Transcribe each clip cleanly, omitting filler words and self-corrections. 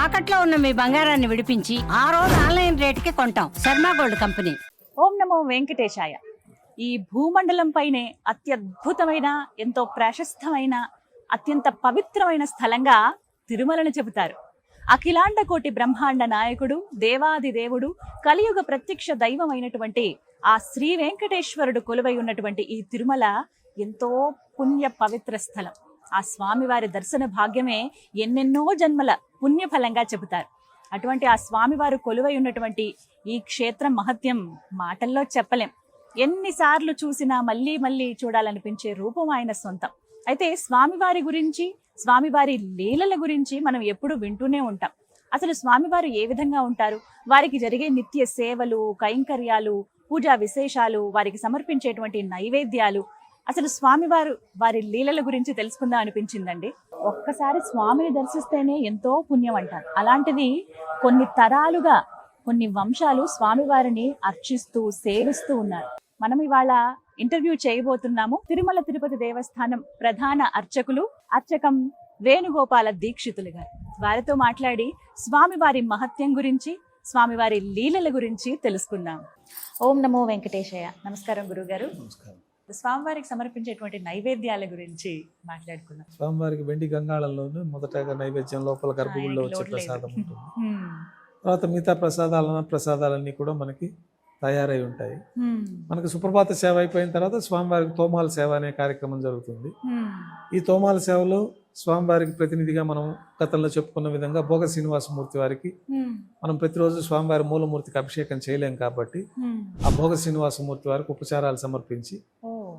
తాకట్లో ఉన్న మీ బంగారాన్ని విడిపించి ఆ రోజు ఆన్లైన్ రేటుకి కొంటాం. Sharma gold company. ఓం నమో వెంకటేశాయ. ఈ భూమండలం పైనే అత్యద్భుతమైన, ఎంతో ప్రశస్తమైన, అత్యంత పవిత్రమైన స్థలంగా తిరుమలను చెబుతారు. అఖిలాండ కోటి బ్రహ్మాండ నాయకుడు, దేవాది దేవుడు, కలియుగ ప్రత్యక్ష దైవమైనటువంటి ఆ శ్రీ వెంకటేశ్వరుడు కొలువై ఉన్నటువంటి ఈ తిరుమల ఎంతో పుణ్య పవిత్ర స్థలం. ఆ స్వామివారి దర్శన భాగ్యమే ఎన్నెన్నో జన్మల పుణ్యఫలంగా చెబుతారు. అటువంటి ఆ స్వామివారు కొలువై ఉన్నటువంటి ఈ క్షేత్రం మహత్యం మాటల్లో చెప్పలేం. ఎన్నిసార్లు చూసినా మళ్ళీ మళ్ళీ చూడాలనిపించే రూపం ఆయన సొంతం. అయితే స్వామివారి గురించి, స్వామివారి లీలల గురించి మనం ఎప్పుడు వింటూనే ఉంటాం. అసలు స్వామివారు ఏ విధంగా ఉంటారు, వారికి జరిగే నిత్య సేవలు, కైంకర్యాలు, పూజా విశేషాలు, వారికి సమర్పించేటువంటి నైవేద్యాలు, అసలు స్వామివారు వారి లీలల గురించి తెలుసుకుందాం అనిపించిందండి. ఒక్కసారి స్వామిని దర్శిస్తేనే ఎంతో పుణ్యం అంటారు. అలాంటిది కొన్ని తరాలుగా, కొన్ని వంశాలు స్వామివారిని అర్చిస్తూ సేవిస్తూ ఉన్నారు. మనం ఇవాళ ఇంటర్వ్యూ చేయబోతున్నాము తిరుమల తిరుపతి దేవస్థానం ప్రధాన అర్చకం వేణుగోపాల దీక్షితులు గారు. వారితో మాట్లాడి స్వామివారి మహత్యం గురించి, స్వామివారి లీలల గురించి తెలుసుకుందాం. ఓం నమో వెంకటేశయ్య. నమస్కారం గురుగారు. నమస్కారం. స్వామివారికి సమర్పించేటువంటి నైవేద్యాల గురించి మాట్లాడుకున్నాం. స్వామివారికి వెండి గంగాళంలోనే మొదటగా నైవేద్యం లోపల గర్భగుడిలో వచ్చే ప్రసాదం ఉంటుంది. తర్వాత మిగతా ప్రసాదాలన్నీ కూడా మనకి తయారై ఉంటాయి. మనకి సుప్రభాత సేవ అయిపోయిన తర్వాత స్వామివారికి తోమాల సేవ అనే కార్యక్రమం జరుగుతుంది. ఈ తోమాల సేవలో స్వామివారికి ప్రతినిధిగా మనం గతంలో చెప్పుకున్న విధంగా భోగ శ్రీనివాసమూర్తి వారికి మనం ప్రతిరోజు స్వామివారి మూలమూర్తికి అభిషేకం చేయలేం కాబట్టి ఆ భోగ శ్రీనివాసమూర్తి వారికి ఉపచారాలు సమర్పించి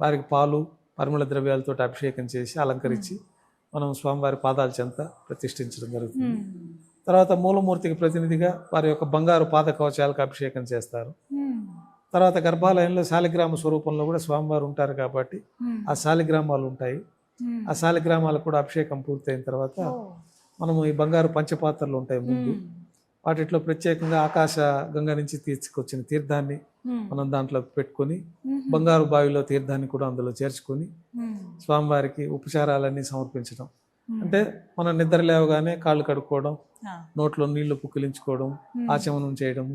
వారికి పాలు, పరిమళ ద్రవ్యాలతో అభిషేకం చేసి అలంకరించి మనం స్వామివారి పాదాల చెంత ప్రతిష్ఠించడం జరుగుతుంది. తర్వాత మూలమూర్తికి ప్రతినిధిగా వారి యొక్క బంగారు పాద కవచాలకు అభిషేకం చేస్తారు. తర్వాత గర్భాలయంలో శాలిగ్రామ స్వరూపంలో కూడా స్వామివారు ఉంటారు కాబట్టి ఆ శాలిగ్రామాలు ఉంటాయి. ఆ శాలిగ్రామాలకు కూడా అభిషేకం పూర్తయిన తర్వాత మనము ఈ బంగారు పంచపాత్రలు ఉంటాయి ముందు, వాటిలో ప్రత్యేకంగా ఆకాశ గంగ నుంచి తీసుకొచ్చిన తీర్థాన్ని మనం దాంట్లో పెట్టుకొని బంగారు బావిలో తీర్థాన్ని కూడా అందులో చేర్చుకొని స్వామివారికి ఉపచారాలన్నీ సమర్పించడం. అంటే మనం నిద్ర లేవగానే కాళ్ళు కడుక్కోవడం, నోట్లో నీళ్లు పుక్కిలించుకోవడం, ఆచమనం చేయడము,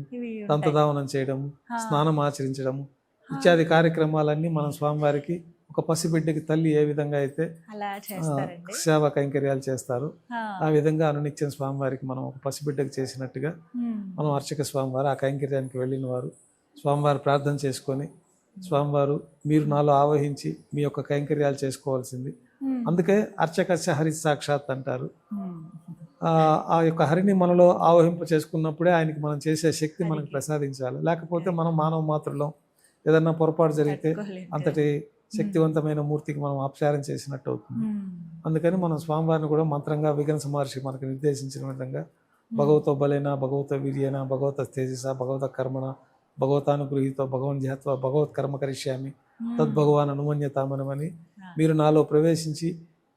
దంతధావనం చేయడము, స్నానం ఆచరించడము ఇత్యాది కార్యక్రమాలన్నీ మనం స్వామివారికి ఒక పసిబిడ్డకి తల్లి ఏ విధంగా అయితే సేవా కైంకర్యాలు చేస్తారు ఆ విధంగా అనునిత్యం స్వామివారికి మనం ఒక పసిబిడ్డకి చేసినట్టుగా మనం అర్చక స్వామివారు ఆ కైంకర్యానికి వెళ్ళిన వారు స్వామివారు ప్రార్థన చేసుకొని, స్వామివారు మీరు నాలో ఆవహించి మీ యొక్క కైంకర్యాలు చేసుకోవాల్సింది, అందుకే అర్చకస్య హరి సాక్షాత్ అంటారు. ఆ యొక్క హరిని మనలో ఆవహింప చేసుకున్నప్పుడే ఆయనకి మనం చేసే శక్తి మనకు ప్రసాదించాలి. లేకపోతే మనం మానవ మాత్రలో ఏదన్నా పొరపాటు జరిగితే అంతటి శక్తివంతమైన మూర్తికి మనం అపచారం చేసినట్టు అవుతుంది. అందుకని మనం స్వామివారిని కూడా మంత్రంగా విఘ్నస మహర్షి మనకు నిర్దేశించిన విధంగా భగవతో బలేన, భగవత వీర్యేన, భగవత తేజస, భగవత కర్మణ, భగవతానుగృహీతో, భగవన్ ధ్యాత్వ, భగవత్ కర్మ కరిష్యామి తద్భగవాన్ అనుమన్యతామనమని మీరు నాలో ప్రవేశించి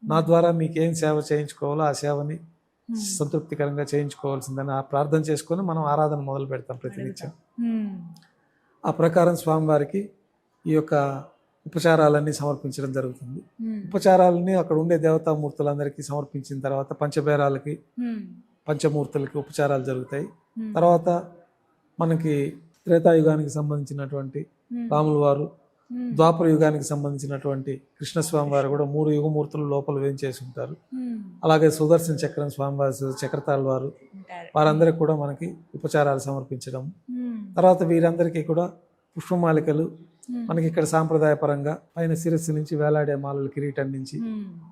నా ద్వారా మీకేం సేవ చేయించుకోవాలో ఆ సేవని సంతృప్తికరంగా చేయించుకోవాల్సిందని ఆ ప్రార్థన చేసుకొని మనం ఆరాధన మొదలు పెడతాం ప్రతినిత్యం. ఆ ప్రకారం స్వామివారికి ఈ యొక్క ఉపచారాలన్నీ సమర్పించడం జరుగుతుంది. ఉపచారాలని అక్కడ ఉండే దేవతామూర్తులందరికీ సమర్పించిన తర్వాత పంచబేరాలకి, పంచమూర్తులకి ఉపచారాలు జరుగుతాయి. తర్వాత మనకి త్రేతాయుగానికి సంబంధించినటువంటి రాముల వారు, ద్వాపర యుగానికి సంబంధించినటువంటి కృష్ణస్వామి వారు కూడా 3 యుగమూర్తులు లోపల వేయించేసి ఉంటారు. అలాగే సుదర్శన చక్రం స్వామివారి, చక్రతాళ వారు, వారందరికీ కూడా మనకి ఉపచారాలు సమర్పించడం. తర్వాత వీరందరికీ కూడా పుష్పమాలికలు మనకి ఇక్కడ సాంప్రదాయపరంగా పైన శిరస్సు నుంచి వేలాడే మాలలు, కిరీటం నుంచి,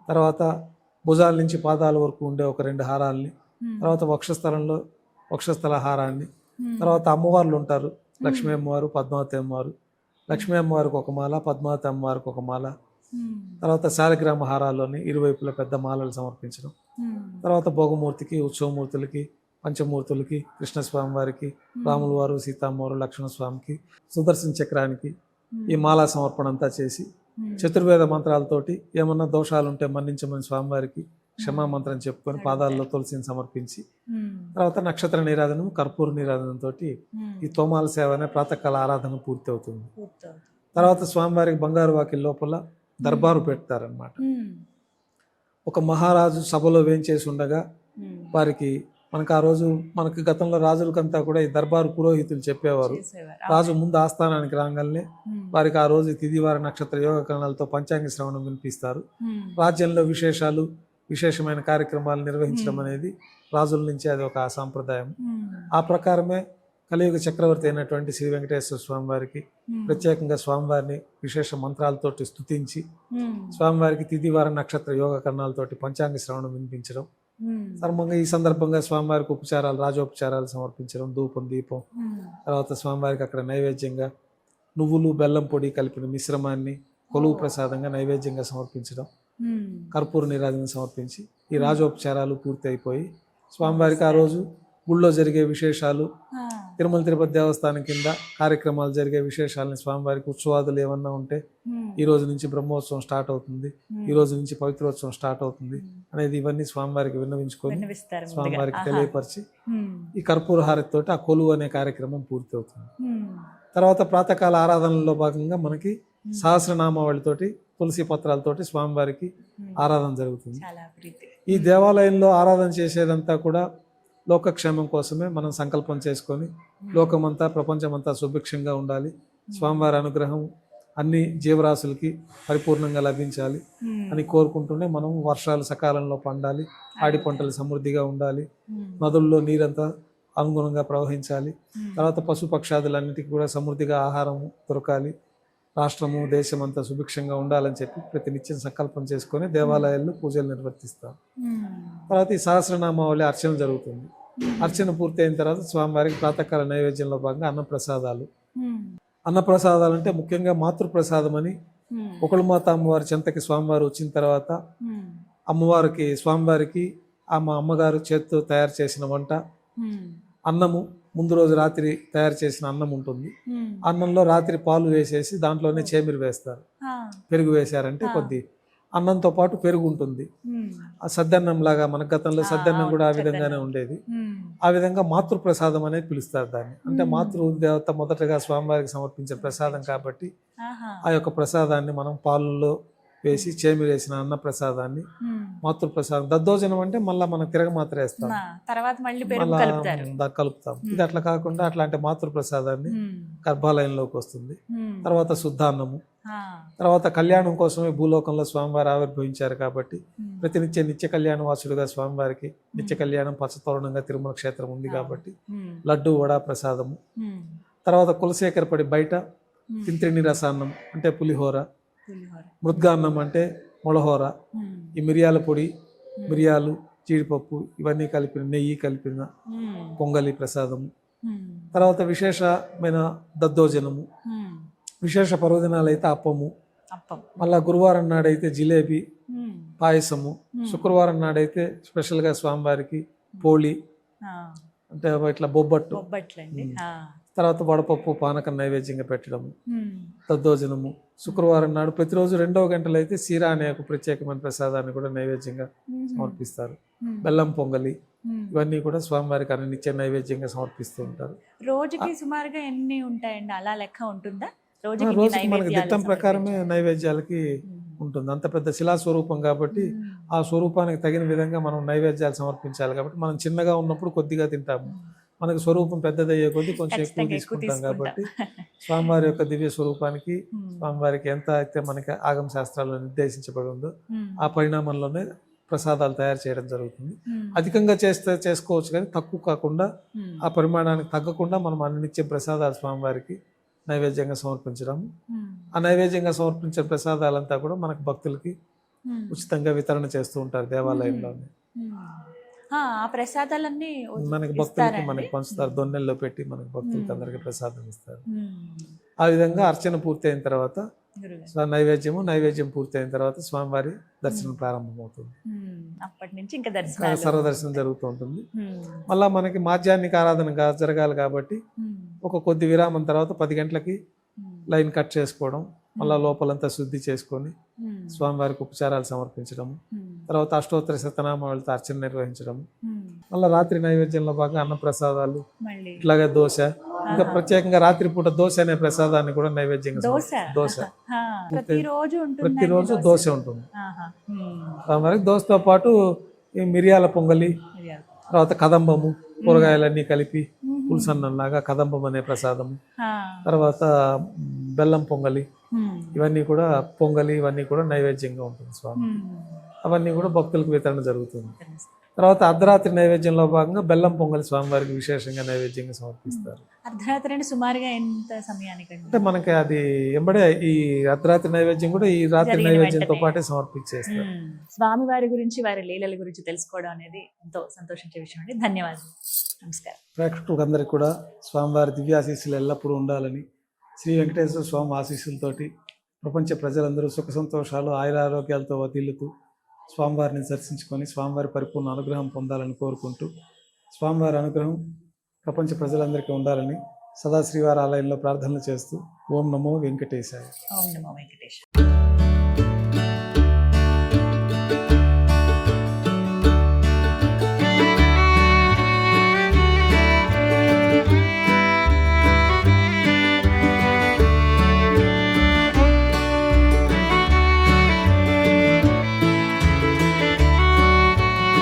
తర్వాత భుజాల నుంచి పాదాల వరకు ఉండే ఒక 2 హారాల్ని, తర్వాత వక్షస్థల హారాన్ని, తర్వాత అమ్మవార్లు ఉంటారు, లక్ష్మీ అమ్మవారు, పద్మావతి అమ్మవారు. లక్ష్మీ అమ్మవారికి ఒక మాల, పద్మావతి అమ్మవారికి ఒక మాల, తర్వాత శాలిగ్రామ హారాల్లోని ఇరువైపుల పెద్ద మాలలు సమర్పించడం. తర్వాత భోగమూర్తికి, ఉత్సవమూర్తులకి, పంచమూర్తులకి, కృష్ణస్వామి వారికి, రాముల వారు, సీతామ్మవారు, లక్ష్మణస్వామికి, సుదర్శన చక్రానికి ఈ మాలా సమర్పణ అంతా చేసి చతుర్వేద మంత్రాలతోటి ఏమన్నా దోషాలు ఉంటే మన్నించమని స్వామివారికి క్షమామంత్రం చెప్పుకొని పాదాల్లో తులసిని సమర్పించి తర్వాత నక్షత్ర నీరాధనం, కర్పూర నీరాధనంతో ఈ తోమాల సేవ అనే ప్రాతకాల ఆరాధన పూర్తి అవుతుంది. తర్వాత స్వామివారికి బంగారు వాకిలి లోపల దర్బారు పెడతారనమాట. ఒక మహారాజు సభలో వేంచేసి ఉండగా వారికి మనకు ఆ రోజు మనకి గతంలో రాజులకంతా కూడా ఈ దర్బారు పురోహితులు చెప్పేవారు. చేసేవారు. రాజు ముందు ఆస్థానానికి రాగానే వారికి ఆ రోజు తిథివార నక్షత్ర యోగ కరణాలతో పంచాంగ శ్రవణం వినిపిస్తారు. రాజ్యంలో విశేషాలు విశేషమైన కార్యక్రమాలు నిర్వహించడం అనేది రాజుల నుంచి అది ఒక సాంప్రదాయం. ఆ ప్రకారమే కలియుగ చక్రవర్తి అయినటువంటి శ్రీ వెంకటేశ్వర స్వామి వారికి ప్రత్యేకంగా స్వామివారిని విశేష మంత్రాలతోటి స్తుతించి స్వామివారికి తిథివార నక్షత్ర యోగ కరణాలతోటి పంచాంగ శ్రవణం వినిపించడం, ధర్మంగా ఈ సందర్భంగా స్వామివారికి ఉపచారాలు రాజోపచారాలు సమర్పించడం, ధూపం దీపం, తర్వాత స్వామివారికి అక్కడ నైవేద్యంగా నువ్వులు బెల్లం పొడి కలిపిన మిశ్రమాన్ని కొలువు ప్రసాదంగా నైవేద్యంగా సమర్పించడం, కర్పూర నీరాజన సమర్పించి ఈ రాజోపచారాలు పూర్తి అయిపోయి స్వామివారికి ఆ రోజు గుళ్ళో జరిగే విశేషాలు, తిరుమల తిరుపతి దేవస్థానం కింద కార్యక్రమాలు జరిగే విశేషాలని, స్వామివారికి ఉత్సవాదులు ఏమన్నా ఉంటే ఈ రోజు నుంచి బ్రహ్మోత్సవం స్టార్ట్ అవుతుంది, ఈ రోజు నుంచి పవిత్రోత్సవం స్టార్ట్ అవుతుంది అనేది ఇవన్నీ స్వామివారికి విన్నవించుకొని స్వామివారికి తెలియపరిచి ఈ కర్పూర హారతితోటి ఆ కొలువు అనే కార్యక్రమం పూర్తి అవుతుంది. తర్వాత ప్రాతకాల ఆరాధనలో భాగంగా మనకి సహస్రనామావళితోటి తులసి పత్రాలతోటి స్వామివారికి ఆరాధన జరుగుతుంది. ఈ దేవాలయంలో ఆరాధన చేసేదంతా కూడా లోకక్షేమం కోసమే మనం సంకల్పం చేసుకొని లోకమంతా ప్రపంచమంతా సుభిక్షంగా ఉండాలి, స్వామివారి అనుగ్రహం అన్ని జీవరాశులకి పరిపూర్ణంగా లభించాలి అని కోరుకుంటూనే మనం వర్షాలు సకాలంలో పండాలి, ఆడి పంటలు సమృద్ధిగా ఉండాలి, నదుల్లో నీరంతా అనుగుణంగా ప్రవహించాలి, తర్వాత పశుపక్షాదులన్నిటికీ కూడా సమృద్ధిగా ఆహారం దొరకాలి, రాష్ట్రము దేశమంతా సుభిక్షంగా ఉండాలని చెప్పి ప్రతినిత్యం సంకల్పం చేసుకొని దేవాలయాల్లో పూజలు నిర్వర్తిస్తాం. తర్వాత ఈ సహస్రనామావళి అర్చన జరుగుతుంది. అర్చన పూర్తి అయిన తర్వాత స్వామివారికి ప్రాతకాల నైవేద్యంలో భాగంగా అన్నప్రసాదాలు. అన్నప్రసాదాలు అంటే ముఖ్యంగా మాతృప్రసాదం అని ఒకళ్ళమాత అమ్మవారి చెంతకి స్వామివారు వచ్చిన తర్వాత అమ్మవారికి స్వామివారికి మా అమ్మగారు చేతితో తయారు చేసిన వంట అన్నము, ముందు రోజు రాత్రి తయారు చేసిన అన్నం ఉంటుంది. అన్నంలో రాత్రి పాలు వేసేసి దాంట్లోనే చేమిరి వేస్తారు. పెరుగు వేశారంటే కొద్ది అన్నంతో పాటు పెరుగు ఉంటుంది. ఆ సద్దన్నం లాగా మన గతంలో సద్దన్నం కూడా ఆ విధంగానే ఉండేది. ఆ విధంగా మాతృప్రసాదం అనేది పిలుస్తారు దాన్ని. అంటే మాతృదేవత మొదటగా స్వామివారికి సమర్పించే ప్రసాదం కాబట్టి ఆ యొక్క ప్రసాదాన్ని మనం పాలలో వేసి చేమిరేసిన అన్న ప్రసాదాన్ని మాతృప్రసాదం. దద్దోజనం అంటే మళ్ళీ మనం తిరగమాత్ర వేస్తాం, కలుపుతాం. ఇది అట్లా కాకుండా అట్లాంటి మాతృప్రసాదాన్ని గర్భాలయంలోకి వస్తుంది. తర్వాత శుద్ధాన్నము. తర్వాత కళ్యాణం కోసమే భూలోకంలో స్వామివారు ఆవిర్భవించారు కాబట్టి నిత్య కళ్యాణ వాసుడుగా స్వామివారికి నిత్య కళ్యాణం పచ్చతోరణంగా తిరుమల క్షేత్రం ఉంది కాబట్టి లడ్డు వడా ప్రసాదము. తర్వాత కులశేఖరపడి బయట తింత్రిని రసాన్నం అంటే పులిహోర, మృద్గాన్నం అంటే మొలహోర, ఈ మిరియాల పొడి, మిరియాలు, జీడిపప్పు ఇవన్నీ కలిపిన నెయ్యి కలిపిన పొంగలి ప్రసాదము. తర్వాత విశేషమైన దద్దోజనము. విశేష పర్వదినాలు అయితే అప్పము, మళ్ళా గురువారం నాడైతే జిలేబీ పాయసము, శుక్రవారం నాడైతే స్పెషల్గా స్వామివారికి పోళి అంటే ఇట్లా బొబ్బట్టు, తర్వాత వడపప్పు పానకం నైవేద్యంగా పెట్టడము, దద్దోజనము. శుక్రవారం నాడు ప్రతిరోజు 2వ గంటలు అయితే సీరా అనే ఒక ప్రత్యేకమైన ప్రసాదాన్ని కూడా నైవేద్యంగా సమర్పిస్తారు. బెల్లం పొంగలి ఇవన్నీ కూడా స్వామివారికి నిత్య నైవేద్యంగా సమర్పిస్తూ ఉంటారు. రోజుకి సుమారుగా ఎన్ని ఉంటాయండి, అలా లెక్క ఉంటుందా? రోజుకి మనకి దిట్టం ప్రకారమే నైవేద్యాలకి ఉంటుంది. అంత పెద్ద శిలా స్వరూపం కాబట్టి ఆ స్వరూపానికి తగిన విధంగా మనం నైవేద్యాలు సమర్పించాలి కాబట్టి మనం చిన్నగా ఉన్నప్పుడు కొద్దిగా తింటాము, మనకు స్వరూపం పెద్దదయ్యే కొద్దీ కొంచెం ఎక్కువ తీసుకుంటాం కాబట్టి స్వామివారి యొక్క దివ్య స్వరూపానికి స్వామివారికి ఎంత అయితే మనకి ఆగమ శాస్త్రాల్లో నిర్దేశించబడి ఉందో ఆ పరిణామంలోనే ప్రసాదాలు తయారు చేయడం జరుగుతుంది. అధికంగా చేసుకోవచ్చు కానీ తక్కువ కాకుండా ఆ పరిమాణానికి తగ్గకుండా మనం అన్ని నిత్య ప్రసాదాలు స్వామివారికి నైవేద్యంగా సమర్పించడం. ఆ నైవేద్యంగా సమర్పించే ప్రసాదాలంతా కూడా మనకు భక్తులకి ఉచితంగా వితరణ చేస్తూ ఉంటారు దేవాలయంలోనే. ఆ ప్రసాదాలన్నీ మనకి భక్తులకి మనకి పంచుతారు, దొన్నెల్లో పెట్టి మనకి భక్తులకి అందరికి ప్రసాదం ఇస్తారు. ఆ విధంగా అర్చన పూర్తి అయిన తర్వాత నైవేద్యం పూర్తి అయిన తర్వాత స్వామివారి దర్శనం ప్రారంభమవుతుంది. అప్పటి నుంచి ఇంకా సర్వదర్శనం జరుగుతూ ఉంటుంది. మళ్ళా మనకి మాధ్యాహ్నిక ఆరాధన జరగాలి కాబట్టి ఒక కొద్ది విరామం తర్వాత 10 గంటలకి లైన్ కట్ చేసుకోవడం, మళ్ళా లోపలంతా శుద్ధి చేసుకొని స్వామివారికి ఉపచారాలు సమర్పించడం, తర్వాత అష్టోత్తర శతనామావళితో అర్చన నిర్వహించడం, మళ్ళీ రాత్రి నైవేద్యంలో భాగంగా అన్న ప్రసాదాలు, ఇట్లాగే దోశ, ఇంకా ప్రత్యేకంగా రాత్రిపూట దోశ అనే ప్రసాదాన్ని కూడా నైవేద్యంగా దోశ ప్రతిరోజు దోశ ఉంటుంది. స్వామివారికి దోశతో పాటు ఈ మిరియాల పొంగలి, తర్వాత కదంబము, కూరగాయలన్నీ కలిపి పులుసన్నంలాగా కదంబం అనే ప్రసాదము, తర్వాత బెల్లం పొంగలి, ఇవన్నీ కూడా పొంగలి ఇవన్నీ కూడా నైవేద్యంగా ఉంటుంది స్వామి. అవన్నీ కూడా భక్తులకు వితరణ జరుగుతుంది. తర్వాత అర్ధరాత్రి నైవేద్యంలో భాగంగా బెల్లం పొంగలి స్వామివారికి విశేషంగా నైవేద్యంగా సమర్పిస్తారు. అర్ధరాత్రి అంటే సుమారుగా ఎంత సమయానికి? అంటే మనకి అది ఎంబడే ఈ అర్ధరాత్రి నైవేద్యం కూడా ఈ రాత్రి నైవేద్యంతో పాటే సమర్పించేస్తారు. స్వామివారి గురించి, వారి లీలల గురించి తెలుసుకోవడం అనేది ఎంతో సంతోషించే విషయం అండి. ధన్యవాదాలు. నమస్కారం. ప్రేక్షకులందరికీ కూడా స్వామివారి దివ్యాశీస్సులు ఎల్లప్పుడూ ఉండాలని, శ్రీ వెంకటేశ్వర స్వామి ఆశీస్సులతోటి ప్రపంచ ప్రజలందరూ సుఖ సంతోషాలు ఆయురారోగ్యాలతో వదిలుతూ స్వామివారిని దర్శించుకొని స్వామివారి పరిపూర్ణ అనుగ్రహం పొందాలని కోరుకుంటూ, స్వామివారి అనుగ్రహం ప్రపంచ ప్రజలందరికీ ఉండాలని సదా శ్రీవారి ఆలయంలో ప్రార్థనలు చేస్తూ ఓం నమో వెంకటేశాయ. ఓం నమో వెంకటేశాయ.